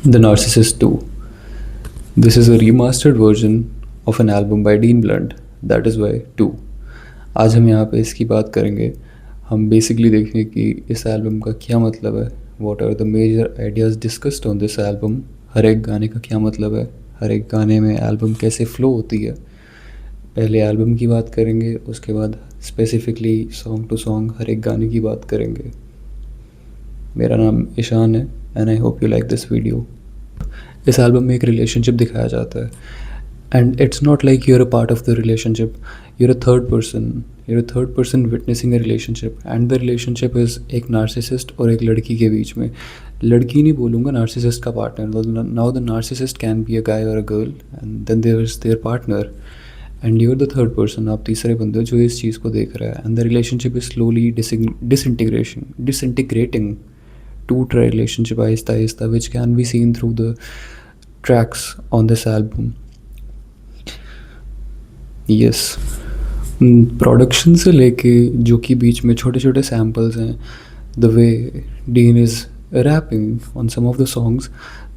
The Narcissist 2. This is a remastered version of an album by Dean Blunt, that is why 2. आज हम यहाँ पे इसकी बात करेंगे। हम बेसिकली देखेंगे कि इस एल्बम का क्या मतलब है, what are the major ideas discussed on this album, हर एक गाने का क्या मतलब है, हर एक गाने में एल्बम कैसे फ़्लो होती है। पहले एल्बम की बात करेंगे, उसके बाद स्पेसिफिकली सॉन्ग टू सॉन्ग हर एक गाने की बात करेंगे। मेरा नाम ईशान है and I hope you like this video. इस एल्बम में एक रिलेशनशिप दिखाया जाता है and it's not like you're a part of the relationship, you're a third person witnessing a relationship and the relationship is एक नार्सिसिस्ट और एक लड़की के बीच में। लड़की नहीं बोलूँगा, नार्सिसिस्ट का partner. Now the narcissist can be a guy और a girl and then there is their partner and you're the third person, आप तीसरे बंदे हो जो इस चीज़ को देख रहा है। And the relationship is slowly disintegrating टूट रहा relationship Aahista Aahista, which can be seen through the tracks on this album. Yes, production से लेके जो कि बीच में छोटे छोटे सैम्पल्स हैं, the way Dean is rapping on some of the songs,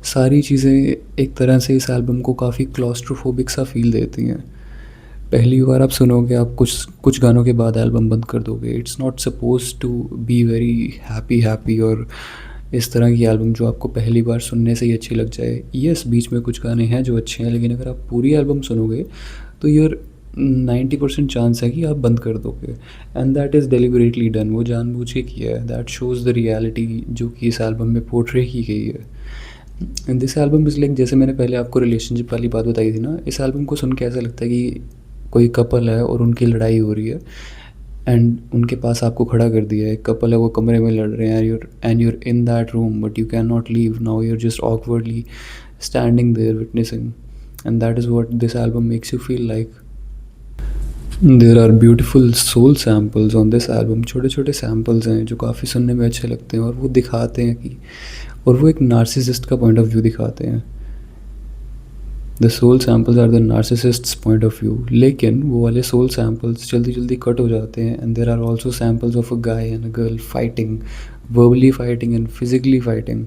सारी चीज़ें एक तरह से इस एल्बम को काफ़ी क्लॉस्ट्रोफोबिक सा फील देती हैं। पहली बार आप सुनोगे, आप कुछ गानों के बाद एल्बम बंद कर दोगे। It's not suppose to be very happy और इस तरह की एल्बम जो आपको पहली बार सुनने से ही अच्छी लग जाए। यस, बीच में कुछ गाने हैं जो अच्छे हैं, लेकिन अगर आप पूरी एल्बम सुनोगे तो योर 90% चांस है कि आप बंद कर दोगे। And that is deliberately done, वो जानबूझ के किया है। दैट शोज़ द रियलिटी जो कि इस एल्बम में पोर्ट्रे की गई है। And this album is like, जैसे मैंने पहले आपको रिलेशनशिप वाली बात बताई थी ना, इस एल्बम को सुन के ऐसा लगता है कि कोई कपल है और उनकी लड़ाई हो रही है एंड उनके पास आपको खड़ा कर दिया है। एक कपल है, वो कमरे में लड़ रहे हैं and you're in that room but you can not leave. Now you're just awkwardly standing there witnessing and that is what this album makes you feel like. There are beautiful soul samples on this album. छोटे छोटे samples हैं जो काफ़ी सुनने में अच्छे लगते हैं और वो दिखाते हैं कि, और वो एक नार्सिसिस्ट का पॉइंट ऑफ व्यू दिखाते हैं। The soul samples are the narcissist's point of view, लेकिन वो वाले सोल सैम्पल्स जल्दी जल्दी कट हो जाते हैं। And there are also samples of a guy and a girl fighting, verbally fighting and physically fighting,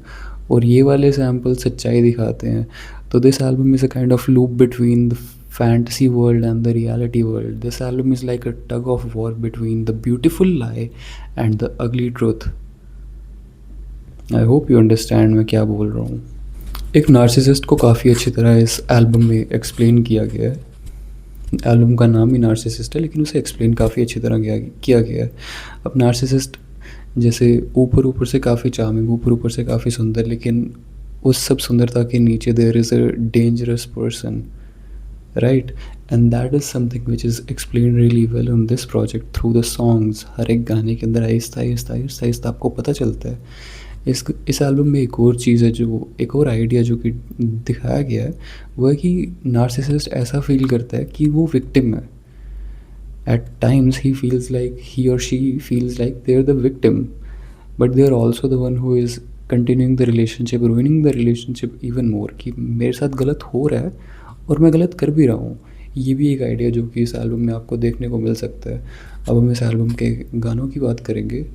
और ये वाले सैम्पल सच्चाई दिखाते हैं। तो this album is a kind of loop between the fantasy world and the reality world. This album is like a tug of war between the beautiful lie and the ugly truth. I hope you understand मैं क्या बोल रहा हूँ। एक narcissist को काफ़ी अच्छी तरह इस एल्बम में एक्सप्लेन किया गया है। एल्बम का नाम ही नार्सिसिस्ट है, लेकिन उसे एक्सप्लेन काफ़ी अच्छी तरह किया गया है। अब नार्सिसिस्ट जैसे ऊपर ऊपर से काफ़ी चार्मिंग, ऊपर ऊपर से काफ़ी सुंदर, लेकिन उस सब सुंदरता के नीचे there is a dangerous person, right? And that is something which is explained really well on this project through the songs. हर एक गाने के अंदर आहिस्ता आहिस्ता आहिस्ता आहिस्ता आपको पता चलता है। इस एल्बम में एक और चीज़ है, जो एक और आइडिया जो कि दिखाया गया है, वो है कि नार्सिसिस्ट ऐसा फील करता है कि वो विक्टिम है। At times he feels like, he और she feels like they are the victim, but they are also the one who is continuing the relationship, ruining the relationship even more, कि मेरे साथ गलत हो रहा है और मैं गलत कर भी रहा हूँ। ये भी एक आइडिया जो कि इस एल्बम में आपको देखने को मिल सकता है। अब हम इस एल्बम के गानों की बात करेंगे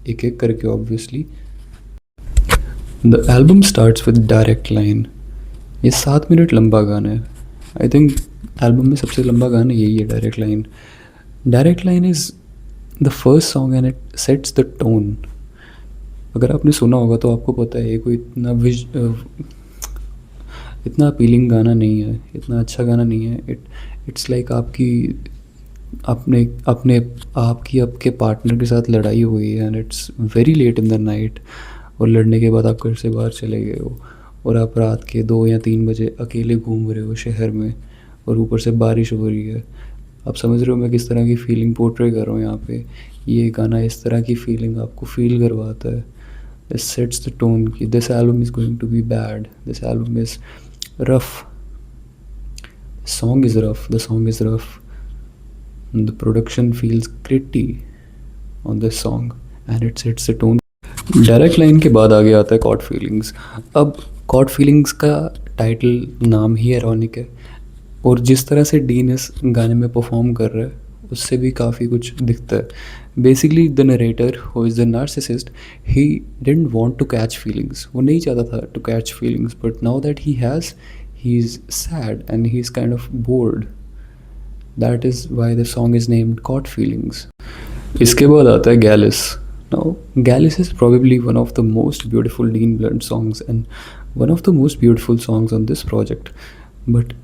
एक एक करके obviously. The album starts with direct line. ये 7 मिनट लंबा गाना है। आई थिंक एल्बम में सबसे लंबा गाना यही है, direct line. Direct line is the first song and it sets the tone. अगर आपने सुना होगा तो आपको पता है ये कोई इतना अपीलिंग गाना नहीं है, इतना अच्छा गाना नहीं है। इट्स लाइक आपके पार्टनर के साथ लड़ाई हुई है and it's very late in the night, और लड़ने के बाद आप घर से बाहर चले गए हो और आप रात के 2 या 3 बजे अकेले घूम रहे हो शहर में, और ऊपर से बारिश हो रही है। आप समझ रहे हो मैं किस तरह की फीलिंग पोर्ट्रे कर रहा हूँ यहाँ पे। ये गाना इस तरह की फीलिंग आपको फील करवाता है। दिस सेट्स द टोन कि this album is going to be bad, this album is rough. The song is rough. And the production feels gritty on this song and it sets the tone. Direct line के बाद आगे आता है cot feelings. अब cot feelings का title नाम ही एरोनिक है, और जिस तरह से डीन इस गाने में परफॉर्म कर रहा है उससे भी काफ़ी कुछ दिखता है. Basically the narrator who is the narcissist, he didn't want to catch feelings. वो नहीं चाहता था to catch feelings, but now that he is sad and he is kind of bored. That is why the song is named caught feelings. इसके बाद आता है Gallis. Now Gallis is probably one of the most beautiful Dean Blunt songs and one of the most beautiful songs on this project. But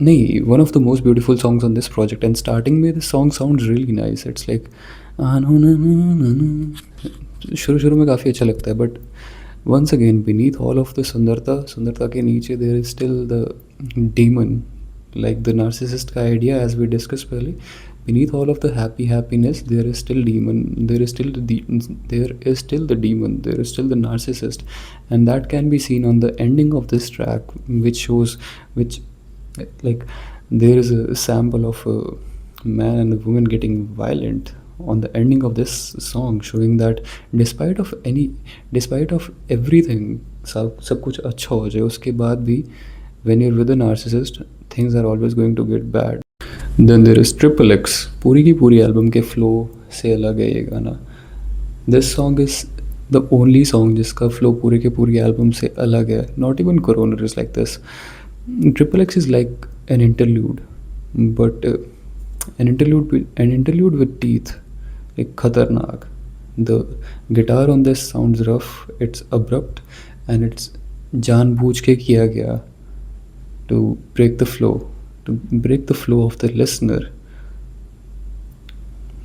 नहीं, one of the most beautiful songs on this project, and starting में the song sounds really nice. It's like शुरू शुरू में काफ़ी अच्छा लगता है, but once again beneath all of the सुंदरता के नीचे there is still the demon, like the narcissist का idea as we discussed पहले. Beneath all of the happiness there is still demon, there is still the demon, there is still the narcissist. And that can be seen on the ending of this track, which shows, which, like, there is a sample of a man and a woman getting violent on the ending of this song, showing that despite of everything, सब कुछ अच्छा हो जाए, उसके बाद भी when you're with a narcissist, things are always going to get bad. Then there is Triple X. पूरी की पूरी एल्बम के फ्लो से अलग है ये गाना. This song is the only song जिसका फ्लो पूरे के पूरी एल्बम से अलग है. Not even coroner is like this. Triple X is like an interlude, but an interlude with teeth, like khatarnak. The guitar on this sounds rough, it's abrupt, and it's जानबूझ के किया गया to break the flow of the listener.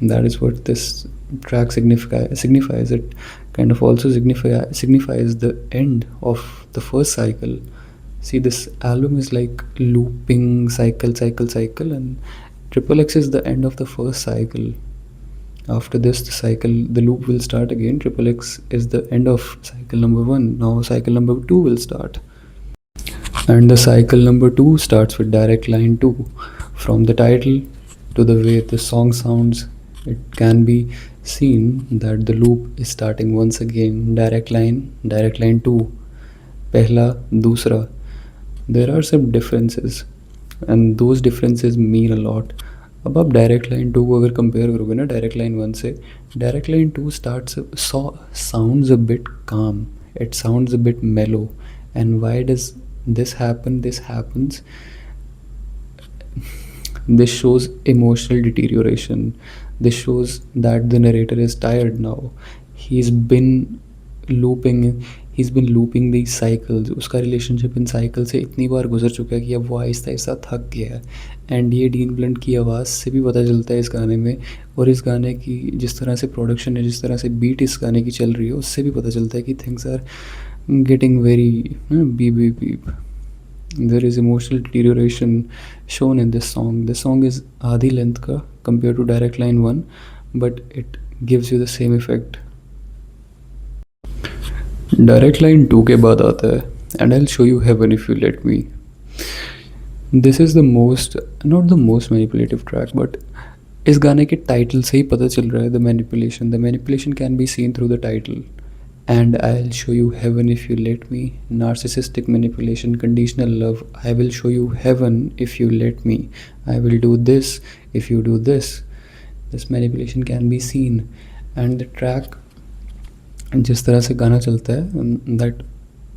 That is what this track signifies. It kind of also signifies the end of the first cycle. See, this album is like looping cycle, and Triple X is the end of the first cycle. After this, the loop will start again. Triple X is the end of cycle number 1. Now cycle number 2 will start. And the cycle number 2 starts with Direct Line 2. From the title to the way the song sounds, it can be seen that the loop is starting once again. Direct line 2, pehla, dusra. There are some differences, and those differences mean a lot. अब आप direct line 2 को अगर compare करोगे ना direct line 1 से, direct line 2 sounds a bit calm, it sounds a bit mellow. And why does this happen? This shows emotional deterioration. This shows that the narrator is tired now. He's been looping these cycles. उसका relationship in cycle से इतनी बार गुजर चुका है कि अब वो आहिस्ता आहिस्ता थक गया है. एंड ये डीन ब्लंट की आवाज़ से भी पता चलता है इस गाने में, और इस गाने की जिस तरह से प्रोडक्शन है, जिस तरह से बीट इस गाने की चल रही है, उससे भी पता चलता है कि things are getting very beep. There is emotional deterioration shown in this song. This song is आधी लेंथ का compared to Direct Line 1, but it gives you the same effect. Direct Line 2 के बाद आता है And I'll show you heaven if you let me. This is not the most manipulative track, but इस गाने के title से ही पता चल रहा है the manipulation can be seen through the title. And I'll show you heaven if you let me. Narcissistic manipulation, conditional love. I will show you heaven if you let me. I will do this if you do this. This manipulation can be seen. And the track जिस तरह से गाना चलता है, that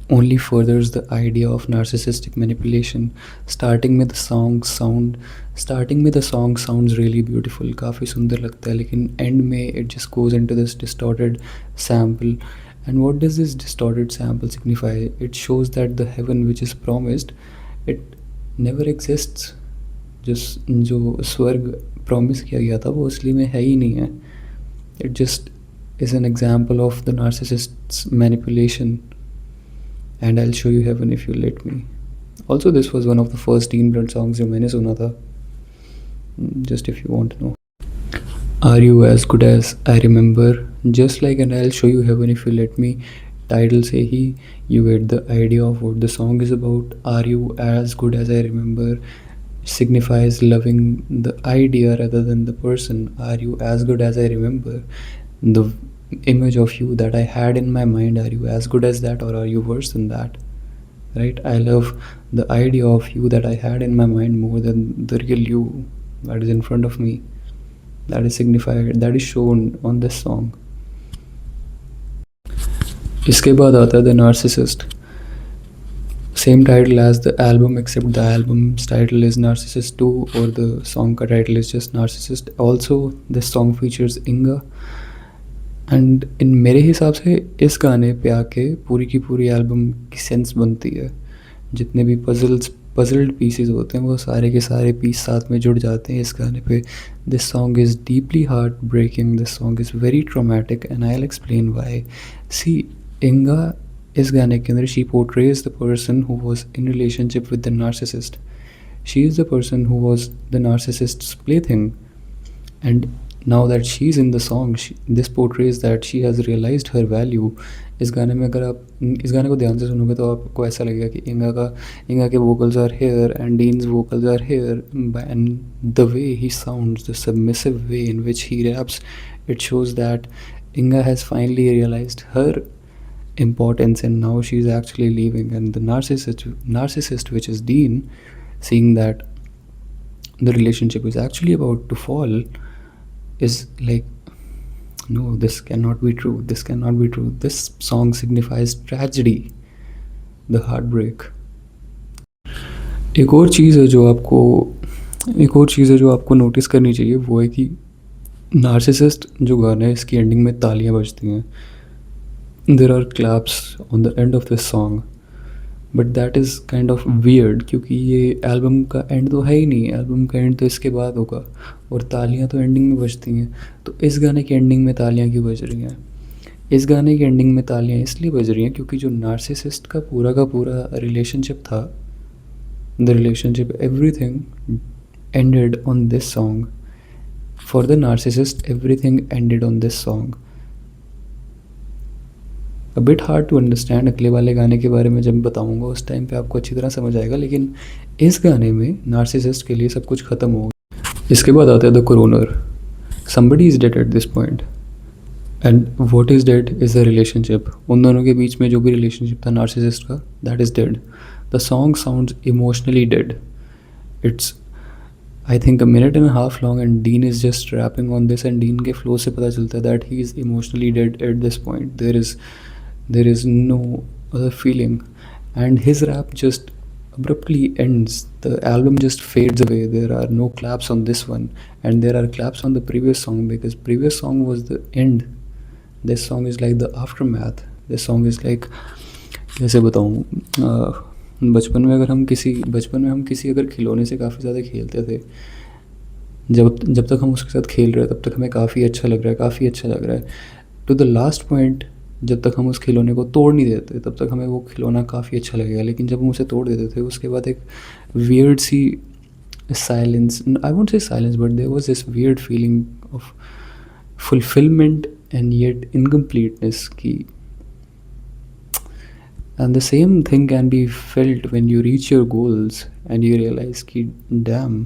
only furthers the idea of narcissistic manipulation. Starting में the song sounds really beautiful, काफ़ी सुंदर लगता है, लेकिन end में it just goes into this distorted sample. And what does this distorted sample signify? It shows that the heaven which is promised, it never exists. जो स्वर्ग promise किया गया था वो असली में है ही नहीं है. It just is an example of the narcissist's manipulation. And I'll show you heaven if you let me. Also, this was one of the first Dean Blunt songs जो मैंने सुना था. Just if you want to know. Are you as good as I remember? Just like And I'll show you heaven if you let me. Title से ही you get the idea of what the song is about. Are you as good as I remember signifies loving the idea rather than the person. Are you as good as I remember? The image of you that I had in my mind, are you as good as that, or are you worse than that? Right? I love the idea of you that I had in my mind more than the real you that is in front of me. that is signified, that is shown on this song. इसके बाद आता है the narcissist. Same title as the album, except the album's title is Narcissist 2 or the song का title is just Narcissist. Also this song features Inga. And in मेरे हिसाब से इस गाने पे आके पूरी की पूरी एल्बम की सेंस बनती है. जितने भी पजल्ड पीसेस होते हैं वो सारे के सारे पीस साथ में जुड़ जाते हैं इस गाने पे. This song is deeply heartbreaking, this song is very traumatic and I will explain why. See, इंगा इस गाने के अंदर she portrays the person who was in relationship with the narcissist. She is the person who was the narcissist's plaything. And now that she's in the song, this portrays that she has realized her value. इस गाने में अगर आप इस गाने को ध्यान से सुनोगे तो आपको ऐसा लगेगा कि इंगा के vocals are here and Dean's vocals are here, and the way he sounds, the submissive way in which he raps, it shows that Inga has finally realized her importance and now she's actually leaving. And the narcissist, which is Dean, seeing that the relationship is actually about to fall, is like, no, this cannot be true, this cannot be true. This song signifies tragedy, the heartbreak. एक और चीज़ है जो आपको notice करनी चाहिए, वो है कि नार्सिसिस्ट जो गाना है इसकी एंडिंग में तालियां बजती हैं. There are claps on the end of this song, but that is kind of weird क्योंकि ये एल्बम का एंड तो है ही नहीं. एल्बम का एंड तो इसके बाद होगा और तालियां तो एंडिंग में बजती हैं. तो इस गाने की एंडिंग में तालियां क्यों बज रही हैं? इस गाने की एंडिंग में तालियां इसलिए बज रही हैं क्योंकि जो नार्सिसिस्ट का पूरा रिलेशनशिप था, the relationship, everything ended on this song. For the narcissist everything ended on this song. A bit hard to understand. अगले वाले गाने के बारे में जब बताऊंगा उस टाइम पे आपको अच्छी तरह समझ आएगा. लेकिन इस गाने में नार्सिसिस्ट के लिए सब कुछ ख़त्म हो गया. इसके बाद आता है the coroner. Somebody is dead at this point and what is dead is the relationship. उन दोनों के बीच में जो भी रिलेशनशिप था नार्सिसिस्ट का, that is dead. The song sounds emotionally dead. It's I think 1.5 minutes long and Dean is just rapping on this and Dean के flow से पता चलता है that he is emotionally dead at this point. There is no other feeling, and his rap just abruptly ends. The album just fades away. There are no claps on this one, and there are claps on the previous song because previous song was the end. This song is like the aftermath. This song is like, कैसे बताऊँ, बचपन में हम किसी अगर खिलौने से काफ़ी ज़्यादा खेलते थे, जब तक हम उसके साथ खेल रहे हैं तब तक हमें काफ़ी अच्छा लग रहा है. टू द लास्ट पॉइंट, जब तक हम उस खिलौने को तोड़ नहीं देते तब तक हमें वो खिलौना काफ़ी अच्छा लगेगा. लेकिन जब हम उसे तोड़ देते थे उसके बाद एक वियर्ड सी silence, I won't say silence, but there was this weird feeling of fulfilment and yet incompleteness की. And the same thing can be felt when you reach your goals and you realise कि damn,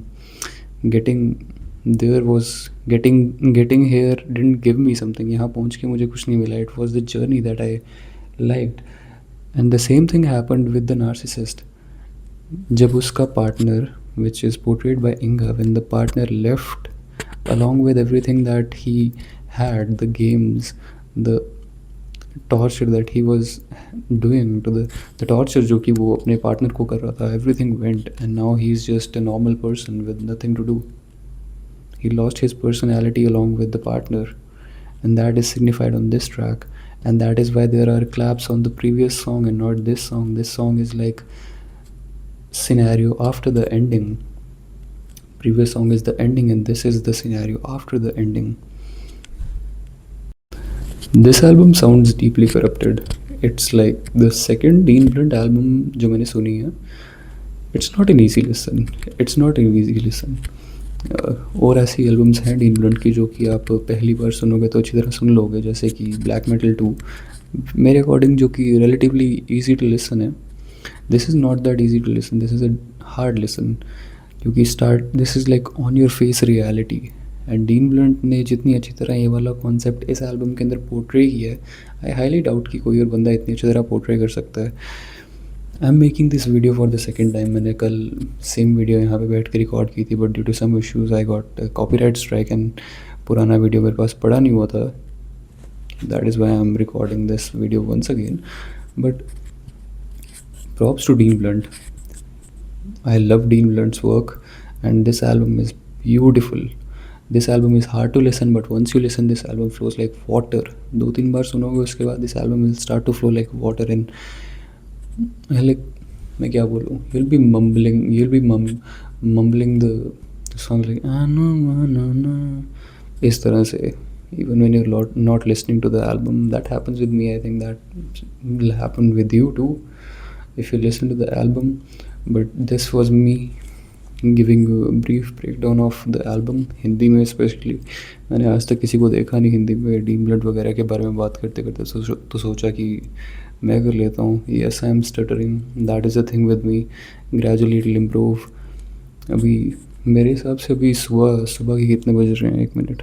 getting here didn't give me something. यहाँ पहुँच के मुझे कुछ नहीं मिला. It was the journey that I liked. And the same thing happened with the narcissist. जब उसका partner, which is portrayed by Inga, when the partner left along with everything that he had, the games, the torture that he was doing to the torture जो कि वो अपने partner को कर रहा था, everything went and now he's just a normal person with nothing to do. He lost his personality along with the partner, and that is signified on this track, and that is why there are claps on the previous song and not this song. This song is like scenario after the ending. Previous song is the ending and this is the scenario after the ending. This album sounds deeply corrupted. It's like the second Dean Blunt album जो मैंने सुनी है. It's not an easy listen. और ऐसी albums हैं dean blunt की जो कि आप पहली बार सुनोगे तो अच्छी तरह सुन लोगे, जैसे कि ब्लैक मेटल 2 मेरे अकॉर्डिंग, जो कि रिलेटिवली ईजी टू लिसन है. This is not that easy to listen, this is a hard listen क्योंकि this is like on your face reality. And Dean Blunt ने जितनी अच्छी तरह ये वाला कॉन्सेप्ट इस एल्बम के अंदर पोर्ट्रे किया है, आई हाईली डाउट कि कोई और बंदा इतनी अच्छी तरह पोर्ट्रे कर सकता है. I am making this video for the second time. मैंने कल सेम वीडियो यहाँ पे बैठ के रिकॉर्ड की थी, but due to some issues I got copyright strike and पुराना वीडियो मेरे पास पड़ा नहीं हुआ था, that is why I am recording this video once again. But props to Dean Blunt. I love Dean Blunt's work, and this album is beautiful. This album is hard to listen, but once you listen, this album flows like water. 2-3 बार सुनोगे उसके बाद this album will start to flow like water. And like मैं क्या बोलूँ, you'll be mumbling the song like ah no no no no इस तरह से. Even when you're not listening to the album, that happens with me. I think that will happen with you too if you listen to the album. But this was me giving brief breakdown of the album. Hindi में specially मैंने आज तक किसी को देखा नहीं हिंदी में dean blunt वगैरह के बारे में बात करते करते, तो सोचा कि मैं कर लेता हूँ. Yes I am stuttering, that is a thing with me. Gradually it will improve. अभी मेरे हिसाब से अभी सुबह के कितने बज रहे हैं, 1 मिनट,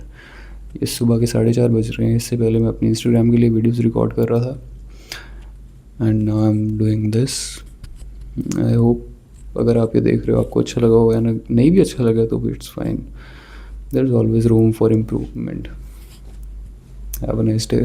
ये सुबह के 4:30 बज रहे हैं. इससे पहले मैं अपने इंस्टाग्राम के लिए वीडियोज़ रिकॉर्ड कर रहा था and now I am doing this. I hope अगर आप ये देख रहे हो आपको अच्छा लगा होगा, या नहीं भी अच्छा लगा तो भी it's fine. There is always room for improvement. Have a nice day.